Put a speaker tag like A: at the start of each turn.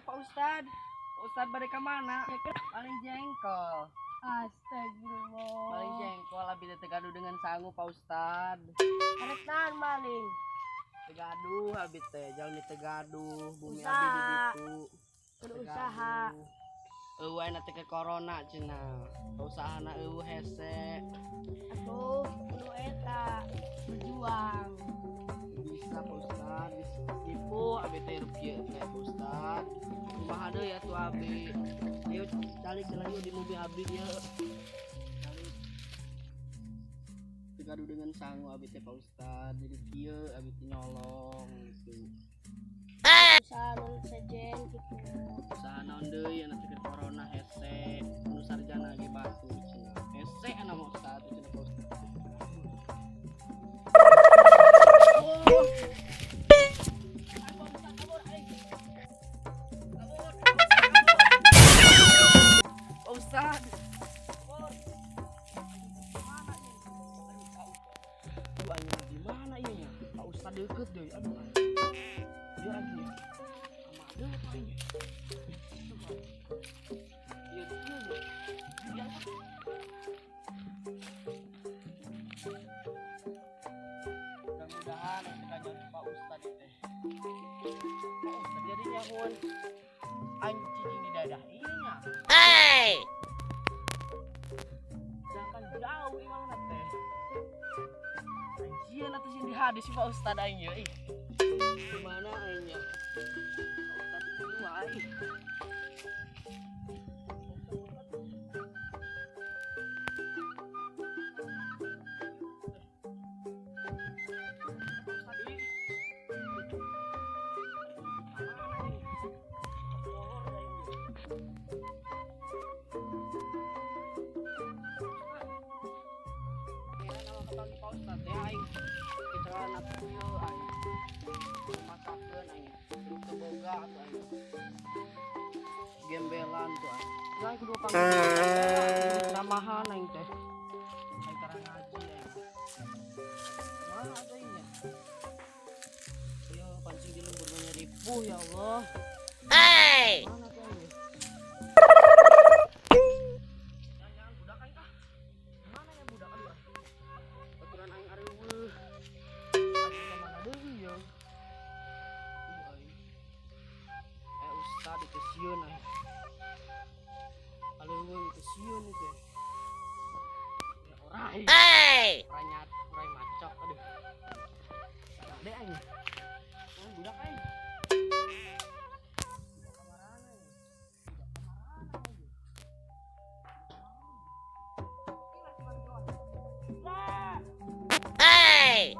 A: Pak Ustad. Pak Ustad balik ke mana? Paling jengkol.
B: Astagfirullah.
A: Paling jengkol abi teh tegaduh dengan sangu Pak Ustad.
B: Karek naon maling?
A: Tegaduh abi teh, jalmi tegaduh, bumi
B: Usaha.
A: abi di ditu.
B: Kudu usaha.
A: Eueuh aya teh ke corona cenah. Usahana eueuh hese.
B: Atuh kudu eta berjuang.
A: Bisa Pak Ustad, bisa tipu abi teh rupiah teh Pak Ustad. Kumaha deui ya tuh abi? Ayo calik cenah di mobil abi dia. Calik. Tegaduh dengan sangu abi teh Pak Ustad. Jadi kieu abi teh nyolong gitu.
B: Usaha non sejen gitu.
A: Usaha naon deui anu teh corona hese. Nu sarjana ge batu cenah. Hese anu mah Ustad cenah Pak Ustad. Oh. Ustad. Aduh, di mana ieu nya? Pak Ustad deukeut deui. Aduh. Biar lagi ya. Sama ada apa ini? Iya, iya. Mudah-mudahan kanjeng Pak Ustad teh. Pak Ustad jadi nyahuan anjing di dadah ieu nya.
B: Hey!
A: Sedangkan jauh imang teh. Anjieun atuh sing di hadis Pak Ustad aing ye. Gimana aing nya? Pak Ustad itu wae. Pak Ustad teh aing kecelakaan atuh ieu aing. Masakeun aing. Teu boga atuh aing. Gembelan tuh aing. Aing kudu panggil ceramahan aing teh. Aing karang ngaji aing. Mana atuh aing nya? Ayo pancing di lembur nyeripuh ya Allah.
B: Hey!
A: Mana tuh aing? Jangan budak aing ah. Mana ya budak aing? Baturan aing areueuh. Aing mana deui ya? Aing. Ustad itu sieun aing. Aleuweung itu sieun itu. Ya orai.
B: Hey!
A: Urai macok aduh. Ade aing. Aing budak aing.
B: Hey!